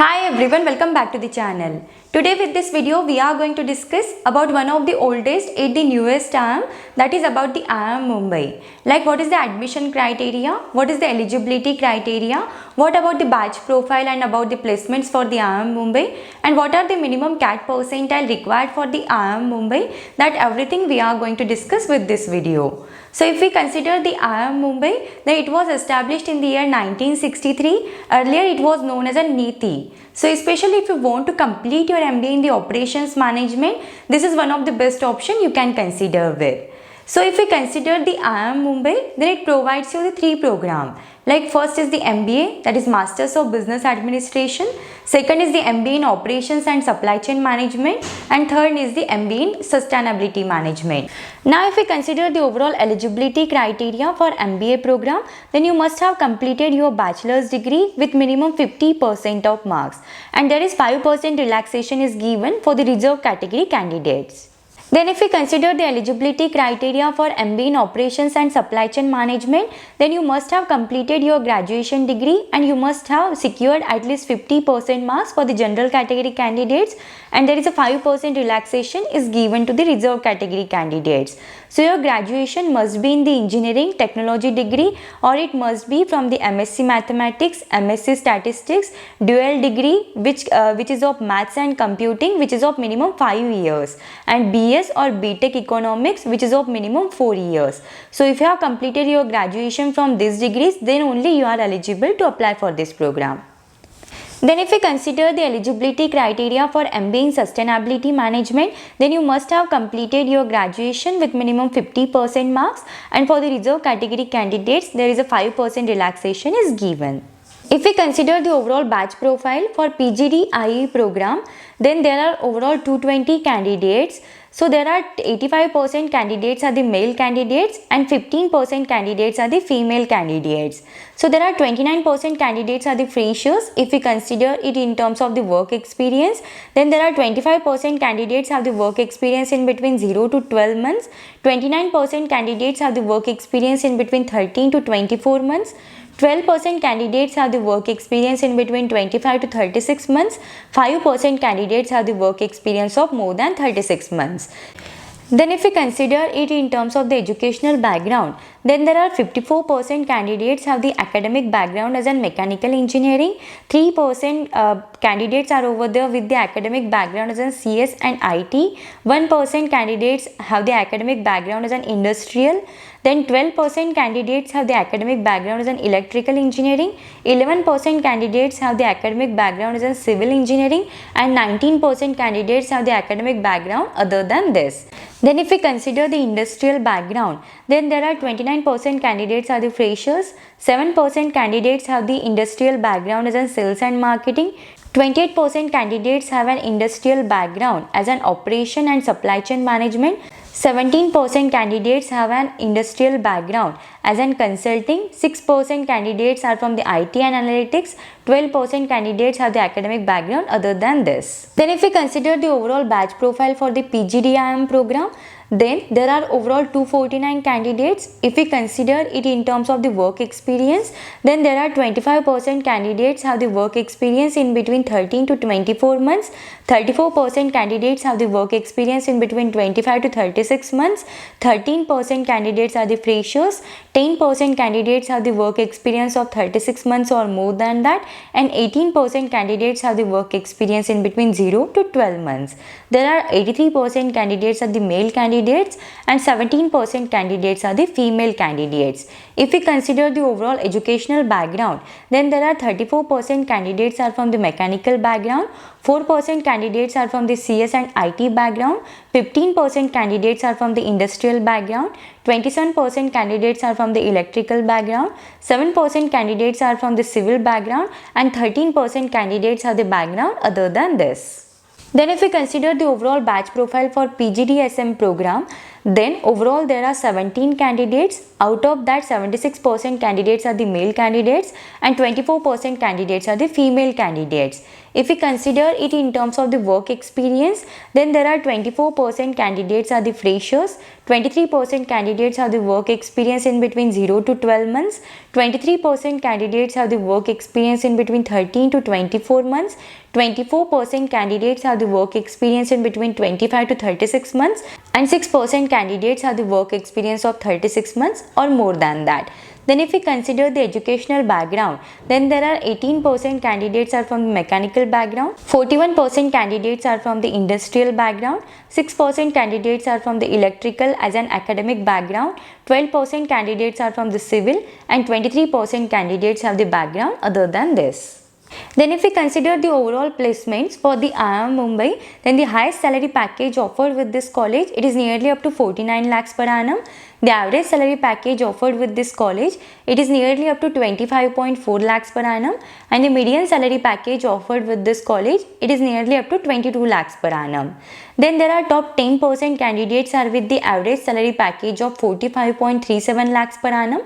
Hi everyone, welcome back to the channel. Today with this video we are going to discuss about one of the oldest and the newest IIM, that is about the IIM Mumbai. Like what is the admission criteria, what is the eligibility criteria, what about the batch profile and about the placements for the IIM Mumbai, and what are the minimum CAT percentile required for the IIM Mumbai. That everything we are going to discuss with this video. So if we consider the IIM Mumbai, then it was established in the year 1963. Earlier it was known as a NITI. So especially if you want to complete your MBA in the operations management, this is one of the best option you can consider with. So if we consider the IIM Mumbai, then it provides you the three programs. Like first is the MBA, that is Masters of Business Administration. Second is the MBA in Operations and Supply Chain Management. And third is the MBA in Sustainability Management. Now if we consider the overall eligibility criteria for MBA program, then you must have completed your bachelor's degree with minimum 50% of marks. And there is 5% relaxation is given for the reserved category candidates. Then if we consider the eligibility criteria for MBA in Operations and Supply Chain Management, then you must have completed your graduation degree and you must have secured at least 50% marks for the general category candidates, and there is a 5% relaxation is given to the reserved category candidates. So your graduation must be in the engineering technology degree, or it must be from the MSc Mathematics, MSc Statistics, dual degree which is of Maths and Computing, which is of minimum 5 years, and BS or BTech Economics, which is of minimum 4 years. So if you have completed your graduation from these degrees, then only you are eligible to apply for this program. Then if we consider the eligibility criteria for MBA in Sustainability Management, then you must have completed your graduation with minimum 50% marks, and for the reserved category candidates there is a 5% relaxation is given. If we consider the overall batch profile for PGD-IE program, then there are overall 220 candidates. So there are 85% candidates are the male candidates and 15% candidates are the female candidates. So there are 29% candidates are the freshers. If we consider it in terms of the work experience, then there are 25% candidates have the work experience in between 0 to 12 months, 29% candidates have the work experience in between 13 to 24 months, 12% candidates have the work experience in between 25 to 36 months, 5% candidates have the work experience of more than 36 months. Then if we consider it in terms of the educational background, then there are 54% candidates have the academic background as in mechanical engineering, 3% candidates are over there with the academic background as in CS and IT, 1% candidates have the academic background as an industrial, then 12% candidates have the academic background as an electrical engineering, 11% candidates have the academic background as in civil engineering, and 19% candidates have the academic background other than this. Then if we consider the industrial background, then there are 29% candidates are the freshers, 7% candidates have the industrial background as in sales and marketing, 28% candidates have an industrial background as an operation and supply chain management, 17% candidates have an industrial background as in consulting, 6% candidates are from the IT and analytics, 12% candidates have the academic background other than this. Then if we consider the overall batch profile for the PGD-IIM program, then there are overall 249 candidates. If we consider it in terms of the work experience, then there are 25% candidates have the work experience in between 13 to 24 months, 34% candidates have the work experience in between 25 to 36 months, 13% candidates are the freshers, 10% candidates have the work experience of 36 months or more than that, and 18% candidates have the work experience in between 0 to 12 months. There are 83% candidates are the male candidates and 17% candidates are the female candidates. If we consider the overall educational background, then there are 34% candidates are from the mechanical background, 4% candidates are from the CS and IT background, 15% candidates are from the industrial background, 27% candidates are from the electrical background, 7% candidates are from the civil background, and 13% candidates have the background other than this. Then if we consider the overall batch profile for PGD-SM program, Then overall there are 17 candidates. Out of that 76% candidates are the male candidates and 24% candidates are the female candidates. If we consider it in terms of the work experience, then there are 24% candidates are the freshers, 23% candidates have the work experience in between 0 to 12 months, 23% candidates have the work experience in between 13 to 24 months, 24% candidates have the work experience in between 25 to 36 months, and 6% candidates have the work experience of 36 months or more than that. Then if we consider the educational background, then there are 18% candidates are from the mechanical background, 41% candidates are from the industrial background, 6% candidates are from the electrical as an academic background, 12% candidates are from the civil, and 23% candidates have the background other than this. Then if we consider the overall placements for the IIM Mumbai, then the highest salary package offered with this college, it is nearly up to 49 lakhs per annum. The average salary package offered with this college, it is nearly up to 25.4 lakhs per annum, and the median salary package offered with this college, it is nearly up to 22 lakhs per annum. Then there are top 10% candidates are with the average salary package of 45.37 lakhs per annum.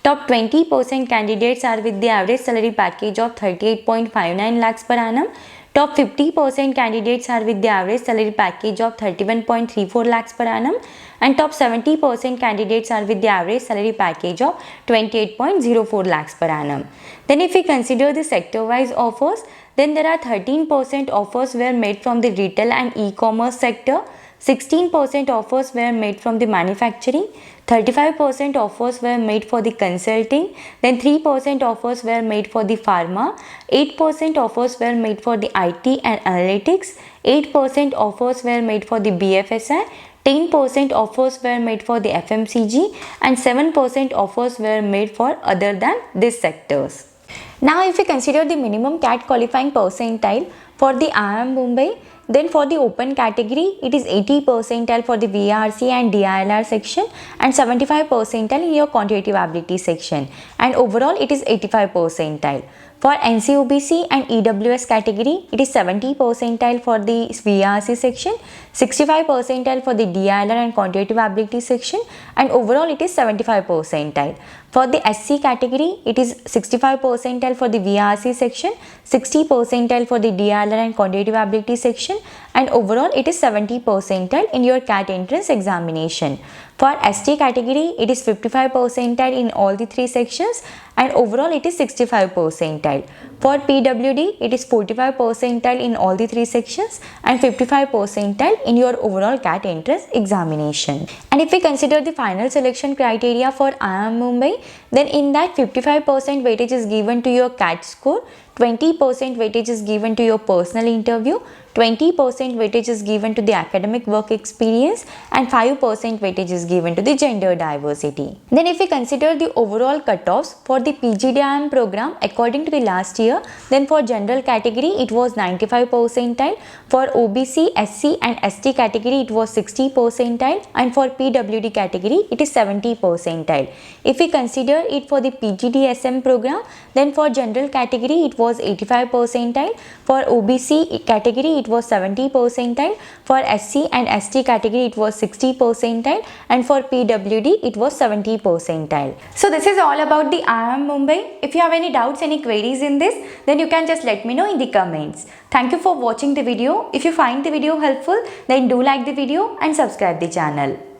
Top 20% candidates are with the average salary package of 38.59 lakhs per annum. Top 50% candidates are with the average salary package of 31.34 lakhs per annum. And top 70% candidates are with the average salary package of 28.04 lakhs per annum. Then if we consider the sector-wise offers, then there are 13% offers were made from the retail and e-commerce sector. 16% offers were made from the manufacturing, 35% offers were made for the consulting, then 3% offers were made for the pharma, 8% offers were made for the IT and analytics, 8% offers were made for the BFSI, 10% offers were made for the FMCG, and 7% offers were made for other than these sectors. Now if we consider the minimum CAT qualifying percentile for the IIM Mumbai, then for the open category, it is 80 percentile for the VRC and DILR section and 75 percentile in your quantitative ability section, and overall it is 85 percentile. For NCOBC and EWS category, it is 70 percentile for the VRC section, 65 percentile for the DILR and quantitative ability section, and overall it is 75 percentile. For the SC category, it is 65 percentile for the VRC section, 60 percentile for the DILR and quantitative ability section, and overall it is 70 percentile in your CAT entrance examination. For ST category, it is 55 percentile in all the three sections, and overall it is 65 percentile. For PWD, it is 45 percentile in all the three sections and 55 percentile in your overall CAT entrance examination. And if we consider the final selection criteria for IIM Mumbai, then in that 55% weightage is given to your CAT score, 20% weightage is given to your personal interview, 20% weightage is given to the academic work experience, and 5% weightage is given to the gender diversity. Then if we consider the overall cutoffs for the PGDIM program according to the last year, then for general category it was 95 percentile, for OBC, SC and ST category it was 60 percentile, and for PWD category it is 70 percentile. If we consider it for the PGDSM program, then for general category it was 85 percentile, for OBC category it was 70 percentile, for SC and ST category it was 60 percentile, and for PWD it was 70 percentile. So this is all about the IIM Mumbai. If you have any doubts, any queries in this, then you can just let me know in the comments. Thank you for watching the video. If you find the video helpful, then do like the video and subscribe the channel.